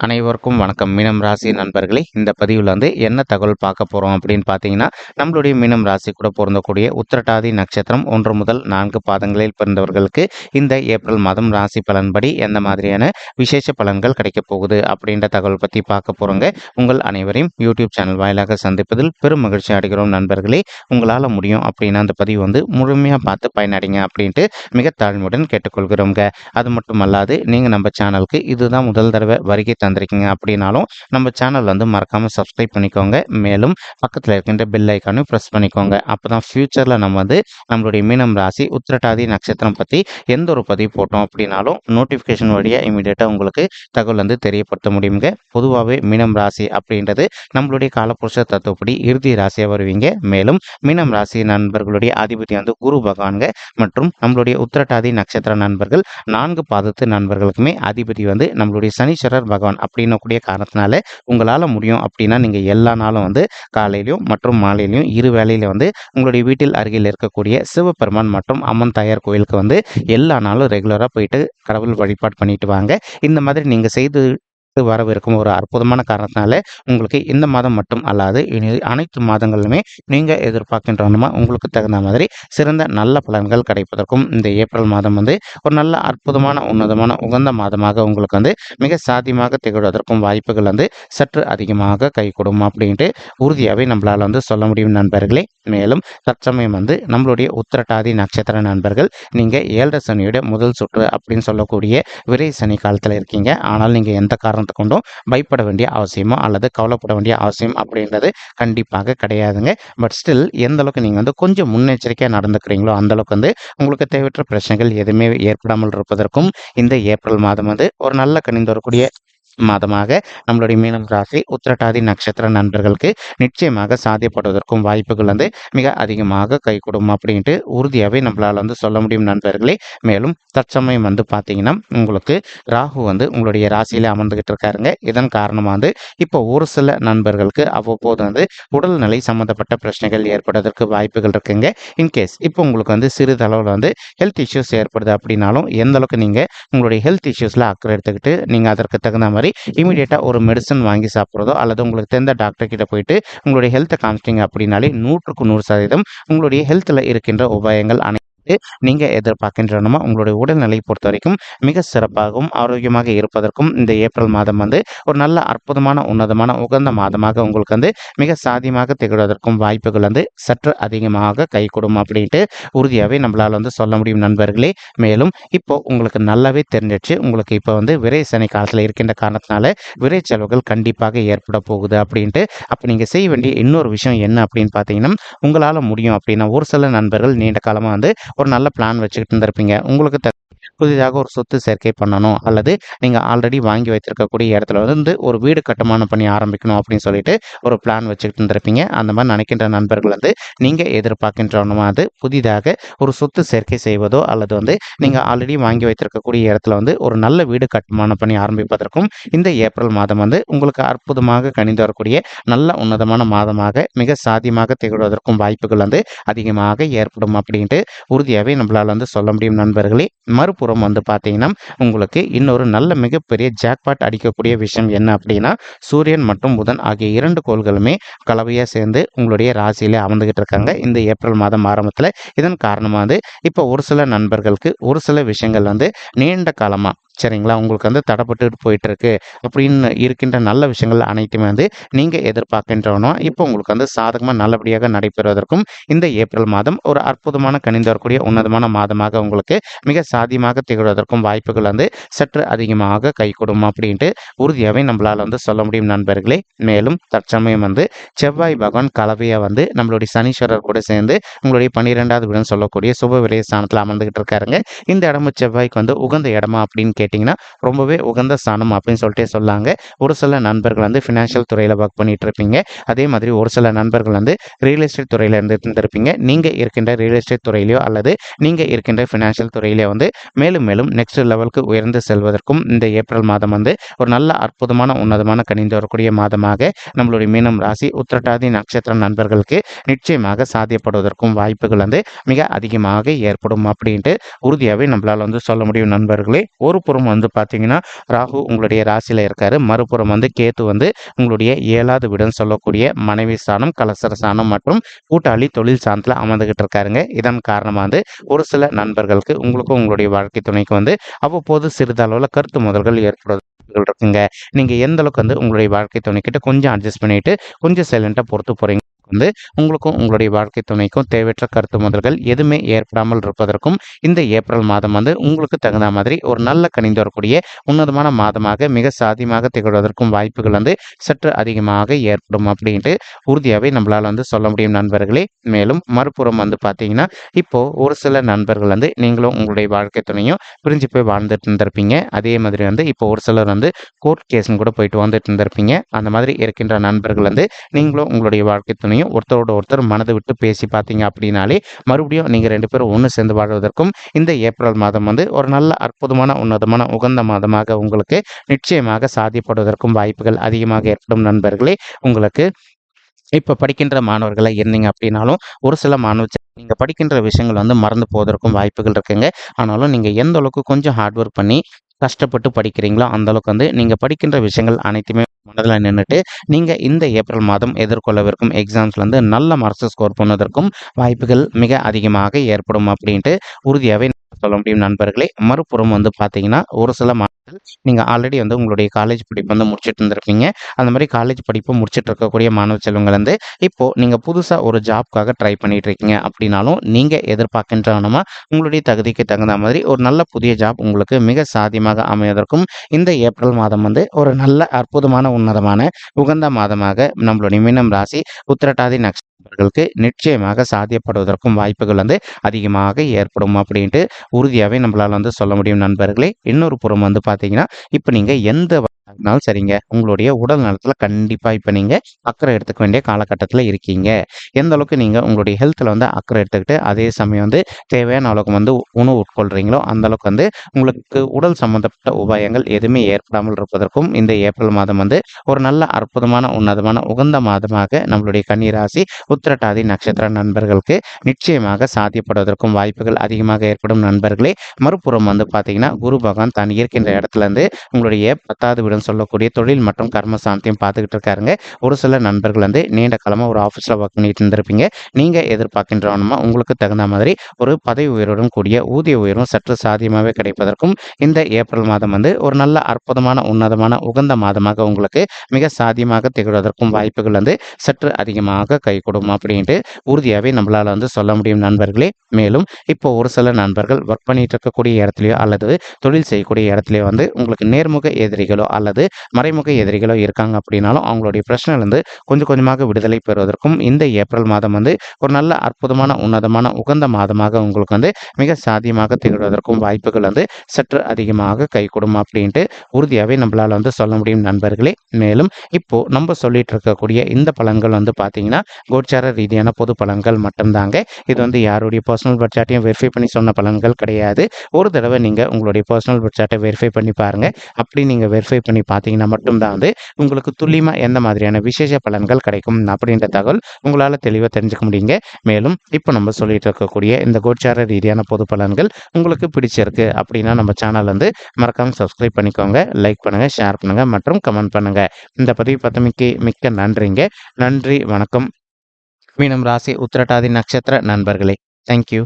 அனைவருக்கும் வணக்கம். மீனம் ராசி நண்பர்களே, இந்த பதிவில் என்ன தகவல் பார்க்க போகிறோம் அப்படின்னு பார்த்தீங்கன்னா, நம்மளுடைய மீனம் ராசி கூட பொருந்தக்கூடிய உத்திரட்டாதி நட்சத்திரம் 1 முதல் 4 பாதங்களில் பிறந்தவர்களுக்கு இந்த ஏப்ரல் மாதம் ராசி பலன்படி எந்த மாதிரியான விசேஷ பலன்கள் கிடைக்க போகுது அப்படின்ற தகவல் பற்றி பார்க்க போகிறோங்க. உங்கள் அனைவரையும் யூடியூப் சேனல் வாயிலாக சந்திப்பதில் பெரும் மகிழ்ச்சி அடைகிறோம் நண்பர்களே. உங்களால் முடியும் அப்படின்னா அந்த பதிவு முழுமையாக பார்த்து பயனடைங்க அப்படின்ட்டு மிக தாழ்மையுடன் கேட்டுக்கொள்கிறோங்க. அது மட்டுமல்லாது நீங்கள் நம்ம சேனலுக்கு இதுதான் முதல் தடவை வருகை தந்திருக்கீங்க அப்படின்னாலும் நம்ம சேனல் மறக்காம சப்ஸ்கிரைப் பண்ணிக்கோங்க. மேலும் பக்கத்தில் இருக்கின்ற பெல் ஐக்கானையும் ப்ரெஸ் பண்ணிக்கோங்க. அப்பதான் ஃபியூச்சர்ல நம்ம நம்மளுடைய மீனம் ராசி உத்திரட்டாதி நட்சத்திரம் பத்தி எந்த ஒரு பதிவு போட்டோம் அப்படின்னாலும் நோட்டிபிகேஷன் வழியா இமீடியட்டா உங்களுக்கு தகவல் தெரியப்படுத்த முடியுங்க. பொதுவாகவே மீனம் ராசி அப்படின்றது நம்மளுடைய காலப்புருஷ தத்துவப்படி இறுதி ராசியா வருவீங்க. மேலும் மீனம் ராசி நண்பர்களுடைய அதிபதி குரு பகவான்க மற்றும் நம்மளுடைய உத்திரட்டாதி நட்சத்திர நண்பர்கள் 4 பாதத்து நண்பர்களுக்குமே அதிபதி நம்மளுடைய சனீஸ்வரர் பகவான் அப்படின்னு கூடிய காரணத்தினால உங்களால் முடியும் அப்படின்னா நீங்கள் எல்லா நாளும் காலையிலையும் மற்றும் மாலையிலையும் இரு வேளையில உங்களுடைய வீட்டில் அருகில் இருக்கக்கூடிய சிவபெருமான் மற்றும் அம்மன் தாயார் கோயிலுக்கு எல்லா நாளும் ரெகுலராக போயிட்டு கடவுள் வழிபாடு பண்ணிட்டு வாங்க. இந்த மாதிரி நீங்கள் செய்து வரவிருக்கும் ஒரு அற்புதமான காரணத்தினால உங்களுக்கு இந்த மாதம் மட்டும் அல்லாது இனி அனைத்து மாதங்களிலுமே நீங்க எதிர்பார்க்கின்றமா உங்களுக்கு தகுந்த மாதிரி சிறந்த நல்ல பலன்கள் கிடைப்பதற்கும் இந்த ஏப்ரல் மாதம் ஒரு நல்ல அற்புதமான உன்னதமான உகந்த மாதமாக உங்களுக்கு மிக சாத்தியமாக திகழ்வதற்கும் வாய்ப்புகள் சற்று அதிகமாக கை கொடுக்கும் அப்படின்ட்டு உறுதியாகவே நம்மளால சொல்ல முடியும் நண்பர்களே. மேலும் தற்சமயம் நம்மளுடைய உத்திரட்டாதி நட்சத்திர நண்பர்கள் நீங்க 7 சனியோட முதல் சுற்று அப்படின்னு சொல்லக்கூடிய விரை சனி காலத்தில் இருக்கீங்க. ஆனால் நீங்க எந்த காரணத்தை கொண்டும் பயப்பட வேண்டிய அவசியமோ அல்லது கவலைப்பட வேண்டிய அவசியம் அப்படின்றது கண்டிப்பாக கிடையாதுங்க. பட் ஸ்டில் எந்த அளவுக்கு நீங்க கொஞ்சம் முன்னெச்சரிக்கையா நடந்துக்கிறீங்களோ அந்த அளவுக்கு உங்களுக்கு தேவையற்ற பிரச்சனைகள் எதுவுமே ஏற்படாமல் இருப்பதற்கும் இந்த ஏப்ரல் மாதம் ஒரு நல்ல கணிந்து வரக்கூடிய மாதமாக நம்மளுடைய மீனம் ராசி உத்திரட்டாதி நட்சத்திர நண்பர்களுக்கு நிச்சயமாக சாத்தியப்படுவதற்கும் வாய்ப்புகள் மிக அதிகமாக கை கொடுக்கும் அப்படின்ட்டு உறுதியாகவே நம்மளால சொல்ல முடியும் நண்பர்களே. மேலும் தற்சமயம் பார்த்தீங்கன்னா உங்களுக்கு ராகு உங்களுடைய ராசியில அமர்ந்துகிட்டு இருக்காருங்க. இதன் காரணமா இப்போ ஒரு சில நண்பர்களுக்கு அவ்வப்போது உடல்நிலை சம்பந்தப்பட்ட பிரச்சனைகள் ஏற்படுவதற்கு வாய்ப்புகள் இருக்குங்க. இன்கேஸ் இப்போ உங்களுக்கு சிறிதளவில் ஹெல்த் இஷ்யூஸ் ஏற்படுது அப்படின்னாலும் எந்த அளவுக்கு நீங்க உங்களுடைய ஹெல்த் இஷ்யூஸ்ல அக்கறை எடுத்துக்கிட்டு நீங்க அதற்கு தகுந்த மாதிரி இமீடியட்டா ஒரு மெடிசன் வாங்கி சாப்பிட்றதோ அல்லது உங்களுக்கு தெரிந்த டாக்டர் கிட்ட போயிட்டு உங்களுடைய ஹெல்த்தை காமிச்சிட்டிங்க அப்படின்னாலே 100க்கு 100% உங்களுடைய ஹெல்த்தில் இருக்கின்ற உபாயங்கள் நீங்க எதிர்பார்க்கின்றனமா உங்களுடைய உடல்நிலை பொறுத்த வரைக்கும் மிக சிறப்பாகவும் ஆரோக்கியமாக இருப்பதற்கும் இந்த ஏப்ரல் மாதம் ஒரு நல்ல அற்புதமான உன்னதமான உகந்த மாதமாக உங்களுக்கு மிக சாதியமாக திகழ்வதற்கும் வாய்ப்புகள் சற்று அதிகமாக கை கொடுக்கும் அப்படின்ட்டு உறுதியாகவே நம்மளால சொல்ல முடியும் நண்பர்களே. மேலும் இப்போ உங்களுக்கு நல்லாவே தெரிஞ்சிச்சு உங்களுக்கு இப்போ விரை சனி காலத்தில் இருக்கின்ற காரணத்தினால விரை செலவுகள் கண்டிப்பாக ஏற்பட போகுது அப்படின்ட்டு. அப்போ நீங்க செய்ய வேண்டிய இன்னொரு விஷயம் என்ன அப்படின்னு பார்த்தீங்கன்னா, உங்களால் முடியும் அப்படின்னா ஒரு சில நண்பர்கள் நீண்ட காலமாக ஒரு நல்ல பிளான் வச்சுக்கிட்டு இருந்திருப்பீங்க. உங்களுக்கு புதிதாக ஒரு சொத்து சேர்க்கை பண்ணணும் அல்லது நீங்கள் ஆல்ரெடி வாங்கி வைத்திருக்கக்கூடிய இடத்துல ஒரு வீடு கட்டுமானம் பண்ணி ஆரம்பிக்கணும் அப்படின்னு சொல்லிட்டு ஒரு பிளான் வச்சுக்கிட்டு இருந்திருப்பீங்க. அந்த மாதிரி நினைக்கின்ற நண்பர்கள் நீங்கள் எதிர்பார்க்கின்றனமா புதிதாக ஒரு சொத்து சேர்க்கை செய்வதோ அல்லது நீங்கள் ஆல்ரெடி வாங்கி வைத்திருக்கக்கூடிய இடத்துல ஒரு நல்ல வீடு கட்டுமானம் பண்ணி ஆரம்பிப்பதற்கும் இந்த ஏப்ரல் மாதம் உங்களுக்கு அற்புதமாக கணிந்து வரக்கூடிய நல்ல உன்னதமான மாதமாக மிக சாத்தியமாக திகழ்வதற்கும் வாய்ப்புகள் அதிகமாக ஏற்படும் அப்படின்ட்டு உறுதியாகவே நம்மளால சொல்ல முடியும் நண்பர்களே. மறுபுறம் பார்த்தீங்கன்னா உங்களுக்கு இன்னொரு நல்ல மிகப்பெரிய ஜாக்பாட் அடிக்கக்கூடிய விஷயம் என்ன அப்படின்னா, சூரியன் மற்றும் புதன் ஆகிய 2 கோள்களுமே கலவையா சேர்ந்து உங்களுடைய ராசியிலே அமர்ந்துகிட்டு இருக்காங்க இந்த ஏப்ரல் மாதம் ஆரம்பத்தில். இதன் காரணமாக இப்போ ஒரு சில நண்பர்களுக்கு ஒரு சில விஷயங்கள் நீண்ட காலமா சரிங்களா உங்களுக்கு தடைப்பட்டு போயிட்டு இருக்கு அப்படின்னு இருக்கின்ற நல்ல விஷயங்கள் அனைத்துமே நீங்க எதிர்பார்க்கின்றனோ இப்போ உங்களுக்கு சாதகமாக நல்லபடியாக நடைபெறுவதற்கும் இந்த ஏப்ரல் மாதம் ஒரு அற்புதமான கணிந்து வரக்கூடிய உன்னதமான மாதமாக உங்களுக்கு மிக சாத்தியமாக திகழ்வதற்கும் வாய்ப்புகள் சற்று அதிகமாக கை கொடுக்கும் அப்படின்ட்டு உறுதியாகவே நம்மளால சொல்ல முடியும் நண்பர்களே. மேலும் தற்சமயம் செவ்வாய் பகவான் கலவையா நம்மளுடைய சனீஸ்வரர் கூட சேர்ந்து உங்களுடைய 12வது வீடுன்னு சொல்லக்கூடிய சுப விரய ஸ்தானத்தில் அமர்ந்துகிட்டு இருக்காருங்க. இந்த இடமும் செவ்வாய்க்கு உகந்த இடமா அப்படின்னு கேட்டிங்கன்னா ரொம்பவே உகந்த ஸ்தானம் அப்படின்னு சொல்லிட்டே சொல்லாங்க. ஒரு சில நண்பர்கள் ஃபினான்ஷியல் துறையில் ஒர்க் பண்ணிட்டு இருப்பீங்க. அதே மாதிரி ஒரு சில நண்பர்கள் ரியல் எஸ்டேட் துறையில் இருந்திருப்பீங்க. நீங்கள் இருக்கின்ற ரியல் எஸ்டேட் துறையிலையோ அல்லது நீங்கள் இருக்கின்ற ஃபினான்ஷியல் துறையிலே மேலும் மேலும் நெக்ஸ்ட் லெவலுக்கு உயர்ந்து செல்வதற்கும் இந்த ஏப்ரல் மாதம் ஒரு நல்ல அற்புதமான உன்னதமான கணிந்து வரக்கூடிய மாதமாக நம்மளுடைய மீனம் ராசி உத்திரட்டாதி நட்சத்திர நண்பர்களுக்கு நிச்சயமாக சாத்தியப்படுவதற்கும் வாய்ப்புகள் மிக அதிகமாக ஏற்படும் அப்படின்ட்டு உறுதியாகவே நம்மளால சொல்ல முடியும் நண்பர்களே. ஒரு ஒருபுறம் வந்து பார்த்தீங்கன்னா, ராகு உங்களுடைய ராசியில இருக்காரு. மறுபுறம் வந்து கேது வந்து உங்களுடைய 7வது வீடுன்னு சொல்லக்கூடிய மனைவி ஸ்தானம், கலசர ஸ்தானம் மற்றும் கூட்டாளி தொழில் ஸ்தானத்துல அமர்ந்துகிட்டு இருக்காருங்க. இதன் காரணமா வந்து ஒரு சில நண்பர்களுக்கு உங்களுக்கும் உங்களுடைய வாழ்க்கை துணைக்கு வந்து அவ்வப்போது சிறிதளவுல கருத்து மோதல்கள் ஏற்படுவது இருக்குங்க. நீங்க எந்த அளவுக்கு வந்து உங்களுடைய வாழ்க்கை துணைக்கிட்ட கொஞ்சம் அட்ஜஸ்ட் பண்ணிட்டு கொஞ்சம் சைலண்டா பொறுத்து போறீங்க வந்து உங்களுக்கும் உங்களுடைய வாழ்க்கை துணைக்கும் தேவையற்ற கருத்து மோதல்கள் எதுவுமே ஏற்படாமல் இருப்பதற்கும் இந்த ஏப்ரல் மாதம் வந்து உங்களுக்கு தகுந்த மாதிரி ஒரு நல்ல கனிந்து வரக்கூடிய உன்னதமான மாதமாக மிக சாத்தியமாக திகழ்வதற்கும் வாய்ப்புகள் வந்து சற்று அதிகமாக ஏற்படும் அப்படின்ட்டு உறுதியாகவே நம்மளால வந்து சொல்ல முடியும் நண்பர்களே. மேலும் மறுபுறம் வந்து பார்த்தீங்கன்னா, இப்போ ஒரு சில நண்பர்கள் வந்து நீங்களும் உங்களுடைய வாழ்க்கை துணையும் பிரிஞ்சு போய் வாழ்ந்துட்டு இருந்திருப்பீங்க. அதே மாதிரி வந்து இப்போ ஒரு சிலர் வந்து கோர்ட் கேஸ்ன்னு கூட போயிட்டு வந்துட்டு இருந்திருப்பீங்க. அந்த மாதிரி இருக்கின்ற நண்பர்கள் வந்து நீங்களும் உங்களுடைய வாழ்க்கை துணையும் ஒருத்தரோட ஒருத்தர் மனதை விட்டு பேசி பார்த்தீங்க அப்படின்னாலே மறுபடியும் நீங்க 2 பேரும் ஒன்று சேர்ந்து வாழ்வதற்கும் இந்த ஏப்ரல் மாதம் வந்து ஒரு நல்ல அற்புதமான உன்னதமான உகந்த மாதமாக உங்களுக்கு நிச்சயமாக சாத்தியப்படுவதற்கும் வாய்ப்புகள் அதிகமாக ஏற்படும் நண்பர்களே. உங்களுக்கு இப்ப படிக்கின்ற மாணவர்களா இருந்தீங்க அப்படின்னாலும், ஒரு சில நீங்க படிக்கின்ற விஷயங்கள் வந்து மறந்து போவதற்கும் வாய்ப்புகள் இருக்குங்க. ஆனாலும் நீங்க எந்த அளவுக்கு கொஞ்சம் ஹார்ட் ஒர்க் பண்ணி கஷ்டப்பட்டு படிக்கிறீங்களோ, அந்த அளவுக்கு வந்து நீங்க படிக்கின்ற விஷயங்கள் அனைத்துமே மனதில நின்னுட்டு, நீங்க இந்த ஏப்ரல் மாதம் எதிர்கொள்ளவிருக்கும் எக்ஸாம்ஸ்ல வந்து நல்ல மார்க்ஸ் ஸ்கோர் பண்ணுவதற்கும் வாய்ப்புகள் மிக அதிகமாக ஏற்படும் அப்படின்ட்டு உறுதியாவே சொல்ல முடியும் நண்பர்களே. மறுபுறம் வந்து பார்த்தீங்கன்னா, ஒரு சில மாணவர்கள் நீங்க ஆல்ரெடி வந்து உங்களுடைய காலேஜ் படிப்பு வந்து முடிச்சுட்டு இருந்திருப்பீங்க. அந்த மாரி காலேஜ் படிப்பு முடிச்சுட்டு இருக்கக்கூடிய மாணவ செல்வங்கள் வந்து, இப்போ நீங்க புதுசா ஒரு ஜாப்க்காக ட்ரை பண்ணிட்டு இருக்கீங்க அப்படின்னாலும், நீங்க எதிர்பார்க்கின்றவனமா உங்களுடைய தகுதிக்கு தகுந்த மாதிரி ஒரு நல்ல புதிய ஜாப் உங்களுக்கு மிக சாத்தியமாக அமைவதற்கும், இந்த ஏப்ரல் மாதம் வந்து ஒரு நல்ல அற்புதமான, உன்னதமான, உகந்த மாதமாக நம்மளுடைய மீனம் ராசி உத்திரட்டாதி நட்சத்திரர்களுக்கு நிச்சயமாக சாத்தியப்படுவதற்கும் வாய்ப்புகள் வந்து அதிகமாக ஏற்படும் அப்படின்ட்டு உறுதியாவே நம்மளால வந்து சொல்ல முடியும் நண்பர்களே. இன்னொரு புறம் வந்து பார்த்தீங்கன்னா, இப்ப நீங்க எந்த வயதானாலும் சரிங்க, உங்களுடைய உடல் நலத்துல கண்டிப்பா இப்ப நீங்க அக்கறை எடுத்துக்க வேண்டிய காலகட்டத்துல இருக்கீங்க. எந்த அளவுக்கு நீங்க உங்களுடைய ஹெல்த்ல வந்து அக்கறை எடுத்துக்கிட்டு, அதே சமயம் வந்து தேவையான அளவுக்கு வந்து உணவு உட்கொள்றீங்களோ, அந்த அளவுக்கு வந்து உங்களுக்கு உடல் சம்பந்தப்பட்ட உபாயங்கள் எதுவுமே ஏற்படாமல் இருப்பதற்கும், இந்த ஏப்ரல் மாதம் வந்து ஒரு நல்ல அற்புதமான, உன்னதமான, உகந்த மாதமாக நம்மளுடைய கன்னி ராசி, உத்திரட்டாதி நட்சத்திர நண்பர்களுக்கு நிச்சயமாக சாத்தியப்படுவதற்கும் வாய்ப்புகள் அதிகமாக ஏற்படும் நண்பர்களே. மறுபுறம் வந்து பார்த்தீங்கன்னா, குரு பகவான் தான் இருக்கின்ற இடத்துல இருந்து உங்களுடைய 10வது வீடுன்னு சொல்லக்கூடிய தொழில் மற்றும் கர்ம சாந்தியம் பார்த்துக்கிட்டு இருக்காருங்க. ஒரு சில நண்பர்கள் வந்து நீண்ட காலமா ஒரு ஆஃபீஸ்ல ஒர்க் பண்ணிட்டு இருந்திருப்பீங்க. நீங்க எதிர்பார்க்கின்றவனமா உங்களுக்கு தகுந்த மாதிரி ஒரு பதவி உயர்வுடன் கூடிய ஊதிய உயர்வும் சற்று சாத்தியமாகவே கிடைப்பதற்கும் இந்த ஏப்ரல் மாதம் வந்து ஒரு நல்ல அற்புதமான, உன்னதமான, உகந்த மாதமாக உங்களுக்கு மிக சாத்தியமாக திகழ்வதற்கும் வாய்ப்புகள் வந்து சற்று அதிகமாக கைகூடும் அப்படின்ட்டு உறுதியாவே நம்மளால வந்து சொல்ல முடியும் நண்பர்களே. மேலும் இப்போ ஒரு சில நண்பர்கள் ஒர்க் பண்ணிட்டு இருக்கக்கூடிய இடத்துலயோ அல்லது தொழில் செய்யக்கூடிய இடத்துலயோ வந்து உங்களுக்கு நேர்முக எதிரிகளோ அல்லது மறைமுக எதிரிகளோ இருக்காங்க அப்படின்னாலும் அவங்களுடைய பிரச்சனையிலிருந்து கொஞ்சம் கொஞ்சமாக விடுதலை பெறுவதற்கும் இந்த ஏப்ரல் மாதம் வந்து ஒரு நல்ல அற்புதமான, உன்னதமான, உகந்த மாதமாக உங்களுக்கு வந்து மிக சாத்தியமாக திகழ்வதற்கும் வாய்ப்புகள் வந்து சற்று அதிகமாக கைகூடும் அப்படின்ட்டு உறுதியாவே நம்மளால வந்து சொல்ல முடியும் நண்பர்களே. மேலும் இப்போ நம்ம சொல்லிட்டு இருக்கக்கூடிய இந்த பலன்கள் வந்து பார்த்தீங்கன்னா, கோச்சார ரீதியான பொது பலன்கள் மட்டும்தாங்க. இது வந்து யாருடைய பர்சனல் பட்ஜெட்டையும் வெரிஃபை பண்ணி சொன்ன பலன்கள் கிடையாது. ஒரு தடவை நீங்க உங்களுடைய பர்சனல் பட்ஜெட்டை வெரிஃபை பண்ணி பாருங்க. அப்படி நீங்க வெரிஃபை பண்ணி பார்த்தீங்கன்னா மட்டும்தான் வந்து உங்களுக்கு துல்லியமா எந்த மாதிரியான விசேஷ பலன்கள் கிடைக்கும் அப்படின்ற தகவல் உங்களால தெளிவா தெரிஞ்சுக்க முடியுங்க. மேலும் இப்போ நம்ம சொல்லிட்டு இருக்கக்கூடிய இந்த கோச்சார ரீதியான பொது பலன்கள் உங்களுக்கு பிடிச்சிருக்கு அப்படின்னா நம்ம சேனல் வந்து மறக்காம சப்ஸ்கிரைப் பண்ணிக்கோங்க, லைக் பண்ணுங்க, ஷேர் பண்ணுங்க மற்றும் கமெண்ட் பண்ணுங்க. இந்த பதிவு பார்த்தமைக்கு மிக்க நன்றிங்க. நன்றி, வணக்கம். மீனம் ராசி உத்திரட்டாதி நட்சத்திர நண்பர்களே. தேங்க்யூ.